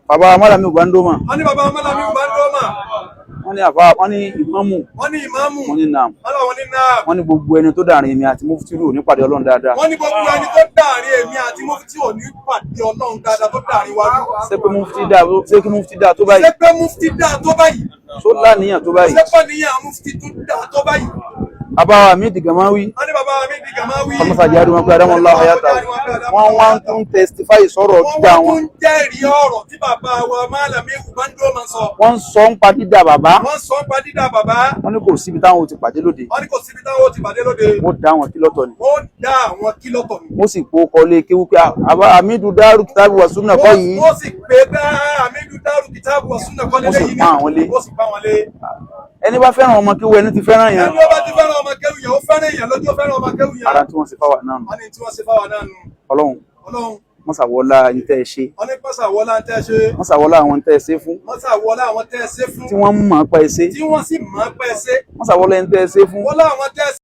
bàbá Malami Ugandoma. wọ́n ní bàbá Malami Ugandoma. wọ́n ní àfa wọ́n ní ìmámù. wọ́n ní ìmámù. wọ́n ní naam. wọ́n ní naam. wọ́n ní gbogbo ẹni tó dàrin èmi àti mufti rò ní pàdé Ọlọ́run dáadáa. wọ́n ní gbogbo ẹni tó dàrin èmi àti mufti ò ní pàdé Ọlọ́run dáadáa tó dàrin wa. ṣé pé mufti dá tó báyìí. ṣé pé mufti dá tó báyìí. tó láníyàn tó báyìí. ṣé pé níyàn mufti tó dá tó báyìí. Bàbá mi di Gamawi. wọ́n ní bàbá mi di Gamawi. ọmọ sàjà àdúgbò pé adamu allah hayata. wọ́n wá ń tún testify sọ̀rọ̀ dídá wọn. wọ́n jẹ́rìí ọ̀rọ̀ tí bàbá wa Malami Ugandoma sọ. wọ́n sọ ń pa dídá bàbá. wọ́n sọ ń pa dídá bàbá. wọ́n ní kò síbi táwọn ò ti pàdé lóde. wọ́n ní kò síbi táwọn ò ti pàdé lóde. wọ́n dá wọn kí lọ́tọ̀ ni. wọ́n dá àwọn kí lọ́tọ̀ ni. wọ́n sì kó kọ́lé kéwú pé Hamidu Daru Kitabu wa Sunna kọ́ yìí. wọ́n sì pé Hamidu Daru Kitabu wa Sunna kọ́ lélẹ́yìn ni. wọ́n sì pa wọn lé. ẹni bá fẹ́ràn ọmọ kéwú ẹni ti fẹ́ràn yẹn. ẹni bá ti fẹ́ràn ọmọ kéwú yẹn ó fẹ́ràn yẹn lójú ó fẹ́ràn ọmọ kéwú yẹn. ara tí wọ́n ṣe fáwọn náà nù. wọ́n ní tí wọ́n ṣe fáwọn náà nù. Ọlọ́run mọ́sàwọ́lá ní tẹ́ ẹ ṣe. wọ́n ní mọ́sàwọ́lá ní tẹ́ ẹ ṣe. mọ́sàwọ́lá àwọn tẹ́ ẹ ṣe fún. mọ́sàwọ́lá àwọn tẹ́ ẹ ṣe fún. tí wọ́n mọ̀ ọ́ pa ẹ ṣe. tí wọ́n sì mọ̀ ọ́ pa ẹ ṣe. mọ́sàwọ́lá ní tẹ́ ẹ ṣe fún. wọ́lá àwọn tẹ́ ẹ ṣe.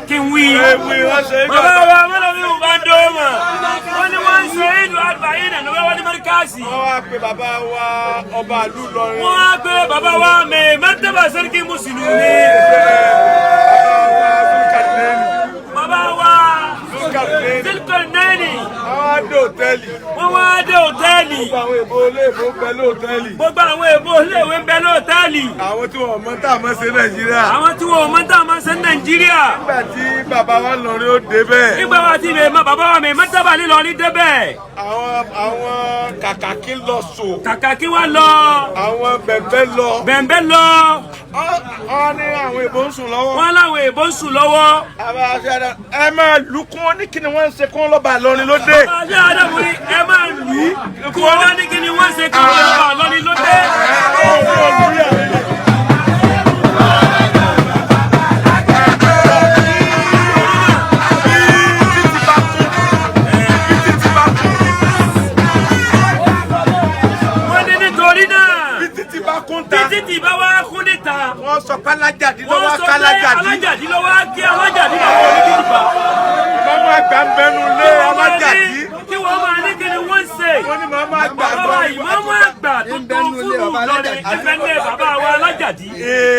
kí n wí. Bàbá wa Malami àgbáyé nà lọ́wọ́ ní mọ́ríkàsì. wọ́n wá pe bàbá wa ọba ìlú Ìlọrin. wọ́n á pe bàbá wa mẹ́ mẹ́tẹ́bà sẹ́ríkì mùsùlùmí. bàbá wa Zulkarnaini. wọ́n wá dé hòtẹ́ẹ̀lì. wọ́n wá dé hòtẹ́ẹ̀lì. gbogbo àwọn èèbó iléèwé ń bẹ lóòtẹ́ẹ̀lì. gbogbo àwọn èèbó iléèwé ń bẹ lóòtẹ́ẹ̀lì. àwọn tí wọ́n mọ̀ tá a máa ṣe Nàìjíríà. àwọn tí wọ́n mọ̀ tá a máa ṣe Nàìjíríà. nígbà tí bàbá wa Ìlọrin ó débẹ̀. nígbà wa tí bàbá wa mi mẹ́tẹ́bà Ìlọrin débẹ̀. àwọn kàkàkí lọ sò. kàkàkí wa lọ. àwọn bẹ̀m̀bẹ̀ lọ. bẹ̀m̀bẹ̀ lọ. wọ́n ní àwọn èèbó ń sùn lọ́wọ́. wọ́n láwọn èèbó ń sùn lọ́wọ́. ẹ máa lù kún wọn ní kí ni wọ́n ń ṣe kún lọ́ba Ìlọrin lóde. àṣẹ àdàmú ni ẹ máa lù ú kí wọ́n wá ní kí ni wọ́n ṣe kí wọ́n lọ́ba Ìlọrin lóde. títí bá wá kún níta. wọ́n sọ pé alájàdí ló wá wọ́n sọ pé kálájàdí. alájàdí ló wá kí alájàdí ló wá ní kíjìbá. màmá àgbà ń bẹnu lé alájàdí. kí wọ́n máa ní kí ni wọ́n ṣe. wọ́n ní màmá àgbà bàbá ìmáàmù àgbà tó tó fúnnu lọrin ìfẹ́lẹ́ bàbá wa alájàdí.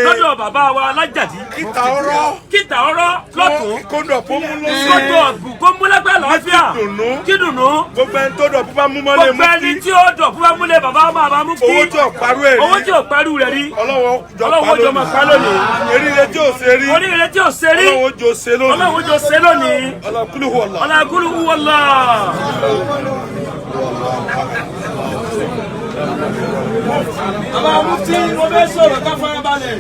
lọ́dọ̀ bàbá wa alájàdí. kíta ọ̀rọ̀. kíta ọ̀rọ̀ lọ́tún. kóńdọ̀ fún mú lóṣù. kóńdọ̀ ọ̀gbù kó múlẹ́gbẹ́ lọ́fíà. kí dùnú. gbogbo ẹni tó dọ̀ fún bá mú mọ́lẹ̀ mú kí. gbogbo ẹni tí ó dọ̀ fún bá múlẹ̀ bàbá máa mú kí. owó tí ò parú ẹ̀ rí. owó tí ò parú rẹ̀ rí. ọlọ́wọ́ jọ máa pa lónìí. eríire tí ò ṣe rí. oríire tí ò ṣe rí. ọlọ́wọ́ jọ ṣe lónìí. ọlọ́wọ́ jọ ṣe lónìí. ọlọ́kúlù wọ̀lá. ọlọ́kúlù wọ̀lá. àbá mufti mo fẹ́ sọ̀rọ̀ ká fara balẹ̀.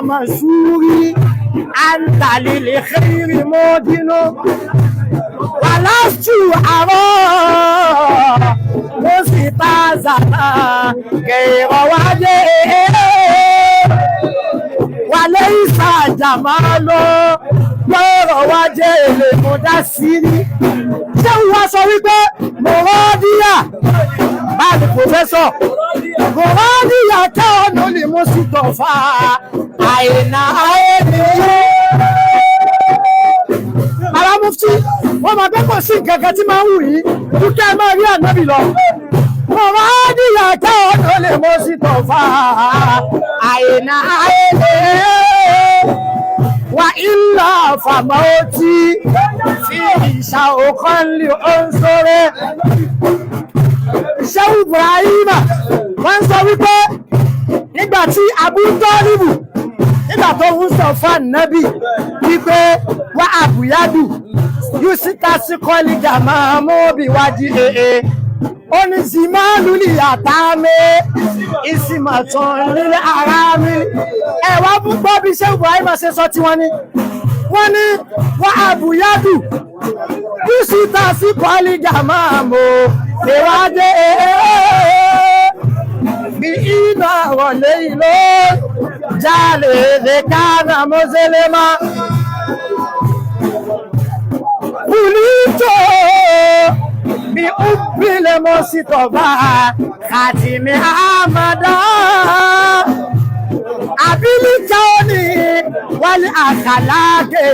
مسوري أنت للخير مودن ولست أرى مستعزنا غير وجهه وليس جماله غير وجه المدثر ṣé wọ́n sọ wípé mọ̀rọ́díyà bá ní pòfẹ́sọ̀ mọ̀rọ́díyà kẹ́ọ̀nù ni mo sì tọ̀ fà àìnà àìníyé. Bàbá Mufti wọ́n máa gbé pọ̀ sí nǹkan tí máa ń wù yìí dúkẹ́ máa rí ànábì lọ. Mọ̀rọ́díyà kẹ́ọ̀nù ni mo sì tọ̀ fà àìnà àìníyé. وإلا فموتي فيه شوق لأنصره Ṣéhù Ibrahim wọ́n sọ wípé nígbà tí Abu Tọ́líbù nígbà tó ń sọ fún Ànábì wípé wá àbúyádù yóò sí tásí kọ́lì jàmá mọ́bí wájú èé ó ní sí máa lùlì àtàmẹ́ ìsìmọ̀tàn nílé ara mi ẹ̀wà gbọ́ bí Ṣéhù Ibrahim ṣe sọ tí wọ́n ní wá àbúyádù yóò sí tásí kọ́lì jàmá mọ́bí wájú èé bí iná wọlé ìlú jálè lè kánà mọ́sẹ́lẹ́má Bulito bí ubile mọ́sítọ̀bá kàtìmí àmàdá abilita òní wálé àkàlágé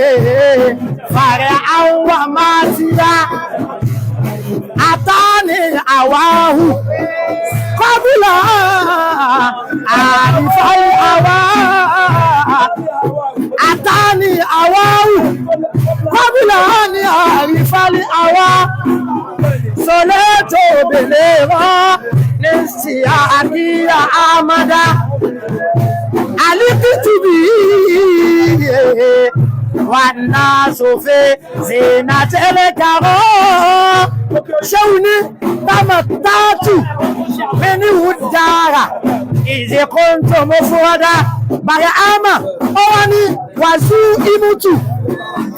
fàrẹ̀ àwọn àmàtíyá àtàní àwáhù kọ́bílà àrífàí àwá àtàní àwáhù kọ́bílà ní àrífàí àwá sọlẹ́tò òbèlè rán ní sí àkíyà àmàdá alìkìtìbì wà náà sófé zina tẹ́lẹ̀ kàrọ́ Ṣéhù ní támà tààtù mẹ́ni wùdára ìzẹ̀kọ́ntọ̀ mọ́ fúnwádá bàrẹ̀ àmà ọwá ní wàzú ìmútù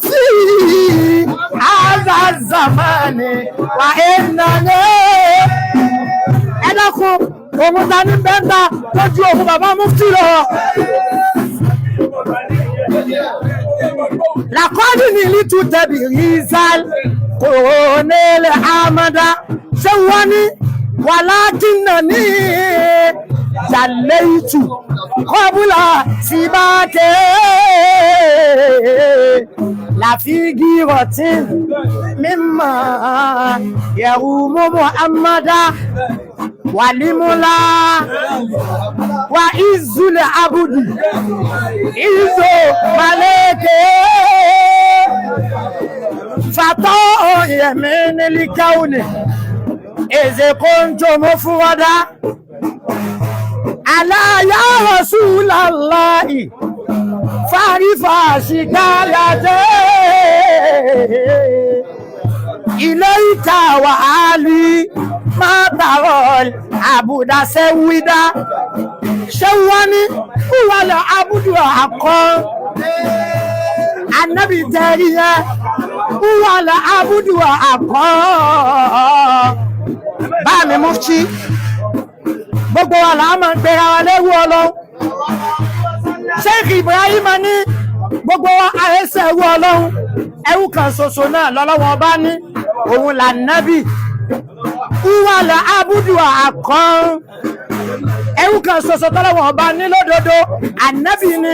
tí àzàzàmánì wà ẹ̀nàní ẹ̀dàkùn òun ta ní bẹ́ńdà tó ju òun bàbá Mufti lọ. Làkọ́dì ní lítú tẹ̀bì rízal kòrónélẹ̀ àmàdá ṣé wọ́n ní wàlákínà ní jàlẹ́ìtù kọ́bùlà sí bá ké láfígí rọ̀tí mímọ̀ yẹ̀rù mọ́mọ́ àmàdá wàlímúlá wà ìzúlẹ̀ àbùdù ìzò màlẹ́kẹ́ fàtọ́ yẹ̀mí nílí káwùnì èzè kóńtò mọ́ fúwádá aláyá Rasulallahi fàrífà ṣìkáyàtẹ́ ilé ìta wà áàlì máa tààrọ̀ àbùdá sẹ́wídá ṣé wọ́n ní wúwọ́lẹ̀ àbùdù àkọ́ Ànábì tẹ́rí yẹn wúwọ́lẹ̀ àbùdù àkọ́ bá mi Mufti gbogbo wa làá máa ń gbéra wa léwu Ọlọ́run Sheikh Ibrahim ní gbogbo wa àhẹ́sẹ̀ ẹ̀wú Ọlọ́run ẹ̀wú kan ṣoṣo náà lọ́lọ́wọ́ bá ní òun là nábì wúwàlẹ̀ àbúdù àkọ́ ẹ̀wú kan ṣoṣo tọ́lọ́wọ́ bá ní lódodo ànábì ni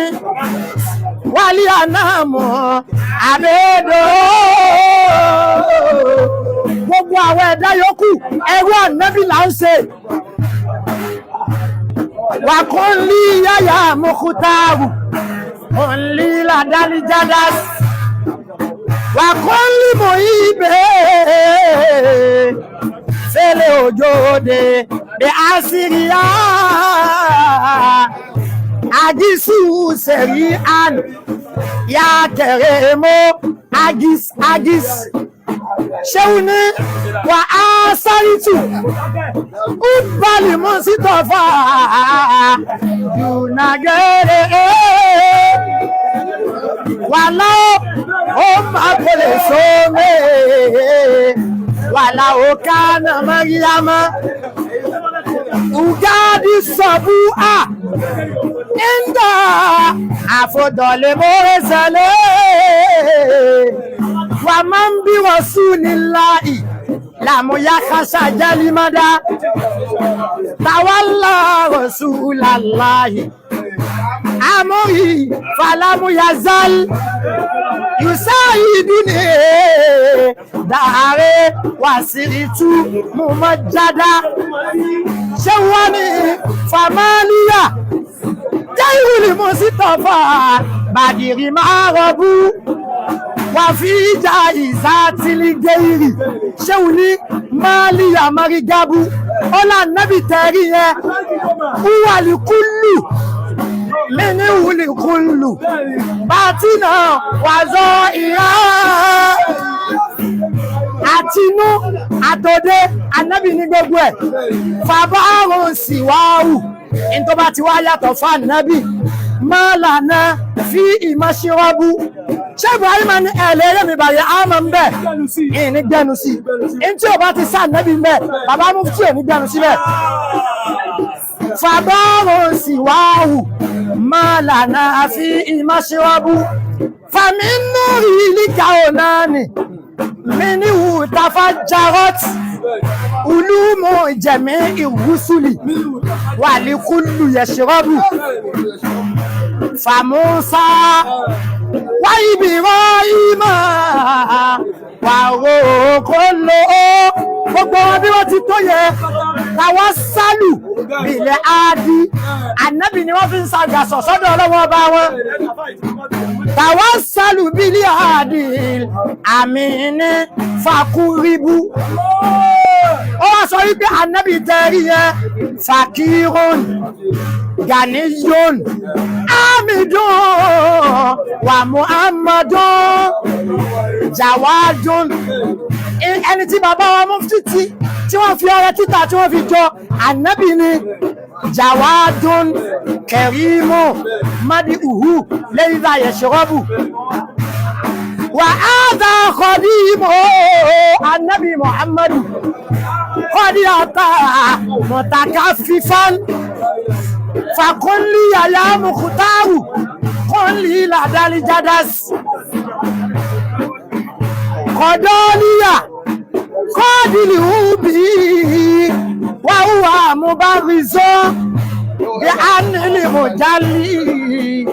wálé ànáàmọ̀ àbẹ́dọ̀ gbogbo àwọn ẹ̀dá yòókù ẹ̀wú ànábì là ń ṣe. وكن لي يا مختار كن لي لدى الجدس وكل محب في الوجود بأسريا أجسو سريعا يا كريم أجس شوني وآسرت أقبل مصطفى يناغيري ولو هم أقل سومي ولو كان مريم أقاد الصبوء عند أفضل مرسلين ومن برسول الله لم يخش جلمدا تولى رسول الله أمري فلم يزل يساعدني داري وسرت ممجدا شواني فماليا جاي المصطفى بدر معربو وفي جائزات الغير شوني ماليا مريغابو ولا النبي تاريه هو الكل منه الكل باتنا وظاهرا àtinú àtòdé ànábì ní gbogbo ẹ̀ fàbáàrùn síwáhù in tó bá ti wá yàtọ̀ fún ànábì mọ́lànà fi ìmọ̀ṣírọ́bù ṣé Ibrahim ní ẹ̀lẹ́rẹ́ mi bàrẹ̀ àmọ́ ń bẹ̀ ìní gbẹnu sí in tí ò bá ti sá ànábì ń bẹ̀ bàbá mú tí ò ní gbẹnu síbẹ̀ fàbáàrùn síwáhù mọ́lànà fi ìmọ̀ṣírọ́bù fàmínú ìlíkà ònáàni منه تفجرت علوم جميع الرسل والكل يشرب فموسى وإبراهيم وروح كله gbogbo wọn bí wọ́n ti tó yẹ káwọ́ sálù bìlẹ̀ áàdì ànábì ni wọ́n fi ń ṣàgàsọ̀ sọ́dọ̀ ọlọ́wọ́ ọba wọn káwọ́ sálù bìlẹ̀ áàdì àmì ní fakuribu ó wá sọ wípé ànábì tẹ́rí yẹn fakirun ganiyun amidun wa muhammadun jawadun ẹni tí bàbá wa mufti tí wọ́n fi ọrẹ títà tí wọ́n fi jọ ànábì ni jawadun kẹrìmù madiuhu lẹ́yìn yashrabu wa hadha khadimu ànábì muhammadu qadiyata mutakaffifan fakulli ya mukhtaru kulli ladal jadas qadaliya qadilihu wa huwa mubarizo bi anil mujalli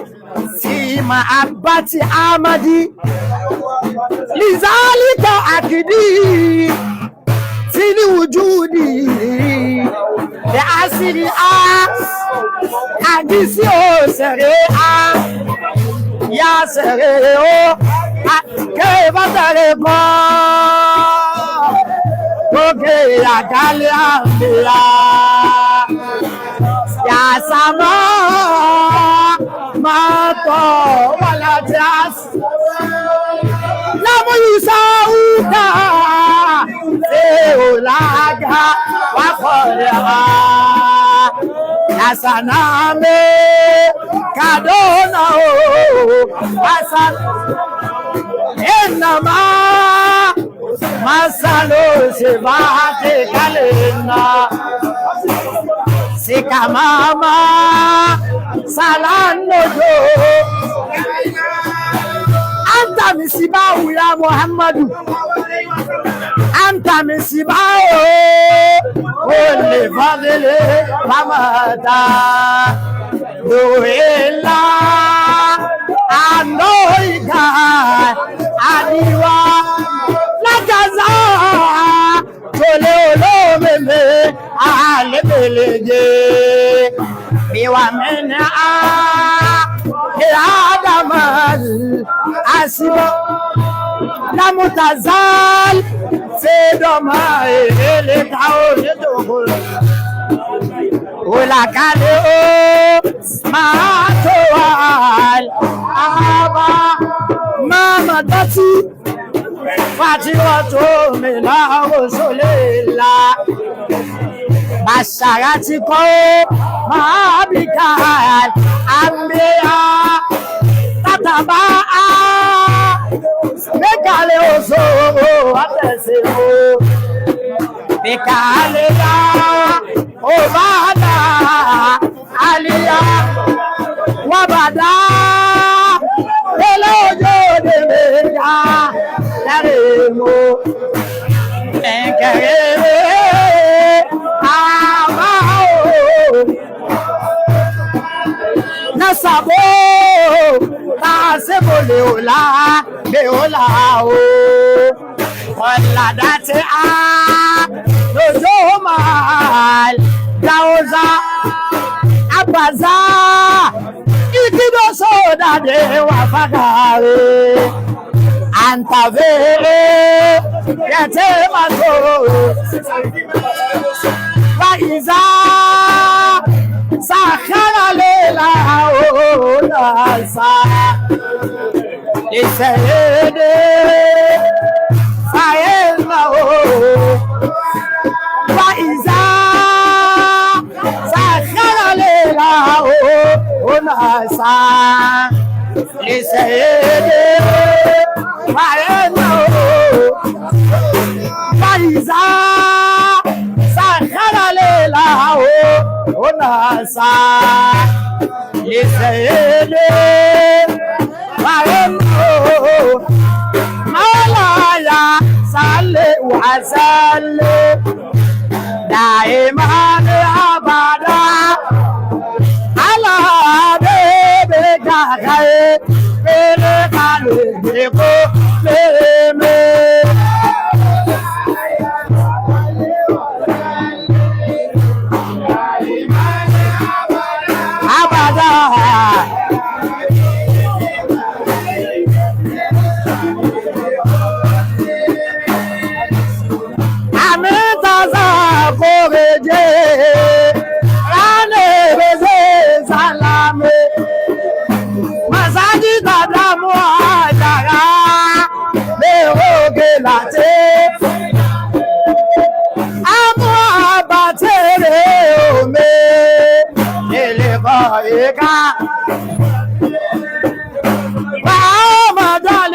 fi ma'abbati amadi lizalika akidi fili wujudi bi asiri agisi o sere ya sere o ke batare ko oge agale ambira ya sama mato wala jas lamu yusauka eolaga wa korea ya saname kadona o asan enama masalo sebate kalena sikamama salanojo anta misibau ya Muhammadu anta misibau ole fadele famata doela anoika adiwa lagaza tole olomeme alebeleje biwa mena adamal asibo لم تزال في دمائي لتعود دخول ولا كان ما توال أبا ما مدتي فاتوة من رسول الله بشرتكم ما بك الأنبياء تتبع مكالي وصو أتسمو مكالي وبعدا عليا وبعدا الوجود مكا نريمو انكريمو nasabo tasebo leola o wala dati a lojo mal daoza abaza ikido soda de wa fagare antavere yete mato wa iza sakhara lela ola sa isede faema o wa iza sakhara lela ola sa isede faema o wa iza sakhara lela onasa lisele maemo malaya sale wa sale daiman abada ala bebe gae bele kale beko beme Ramadan